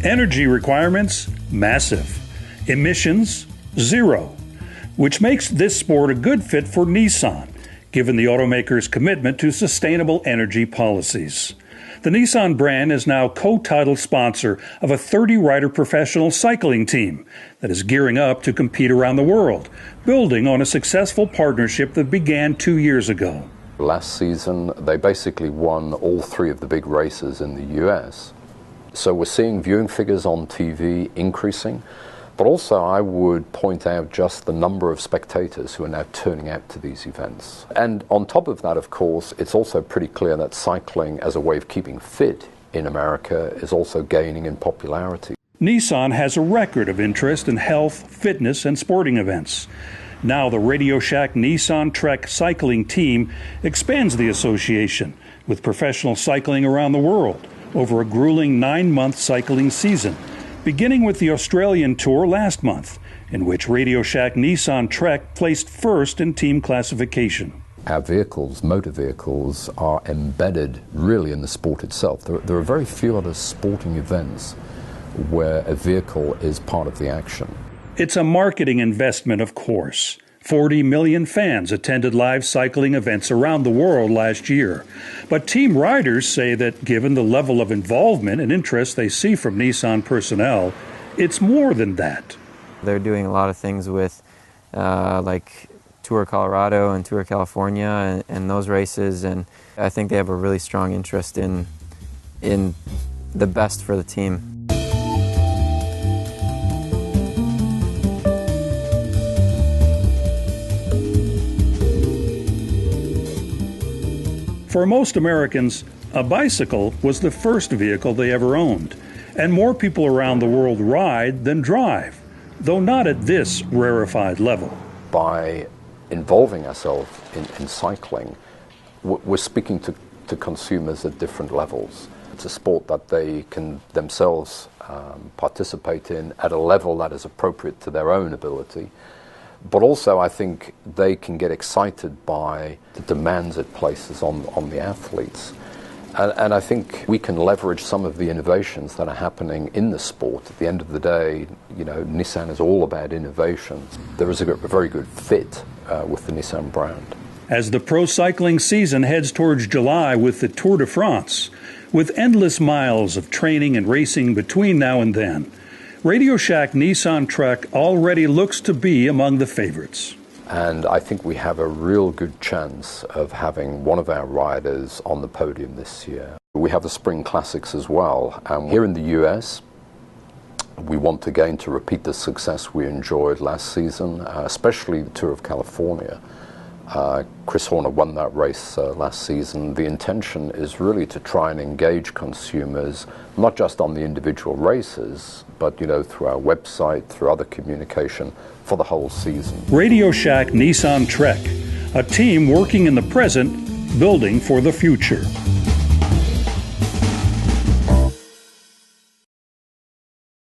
Energy requirements, massive. Emissions, zero. Which makes this sport a good fit for Nissan, given the automaker's commitment to sustainable energy policies. The Nissan brand is now co-title sponsor of a 30-rider professional cycling team that is gearing up to compete around the world, building on a successful partnership that began 2 years ago. Last season, they basically won all 3 of the big races in the US. So we're seeing viewing figures on TV increasing, but also I would point out just the number of spectators who are now turning out to these events. And on top of that, of course, it's also pretty clear that cycling as a way of keeping fit in America is also gaining in popularity. Nissan has a record of interest in health, fitness, and sporting events. Now the RADIOSHACK Nissan Trek cycling team expands the association with professional cycling around the world over a grueling 9-month cycling season, beginning with the Australian Tour last month, in which RADIOSHACK Nissan Trek placed first in team classification. Our vehicles, motor vehicles, are embedded really in the sport itself. There are very few other sporting events where a vehicle is part of the action. It's a marketing investment, of course. 40 million fans attended live cycling events around the world last year. But team riders say that given the level of involvement and interest they see from Nissan personnel, it's more than that. They're doing a lot of things with like Tour Colorado and Tour California and those races, and I think they have a really strong interest in the best for the team. For most Americans, a bicycle was the first vehicle they ever owned, and more people around the world ride than drive, though not at this rarefied level. By involving ourselves in cycling, we're speaking to consumers at different levels. It's a sport that they can themselves participate in at a level that is appropriate to their own ability. But also, I think they can get excited by the demands it places on the athletes. And I think we can leverage some of the innovations that are happening in the sport. At the end of the day, you know, Nissan is all about innovation. There is a very good fit with the Nissan brand. As the pro cycling season heads towards July with the Tour de France, with endless miles of training and racing between now and then, RADIOSHACK Nissan Trek already looks to be among the favorites. And I think we have a real good chance of having one of our riders on the podium this year. We have the Spring Classics as well. And here in the US, we want again to repeat the success we enjoyed last season, especially the Tour of California. Chris Horner won that race last season. The intention is really to try and engage consumers, not just on the individual races, but through our website, through other communication for the whole season. RADIOSHACK Nissan Trek, a team working in the present, building for the future.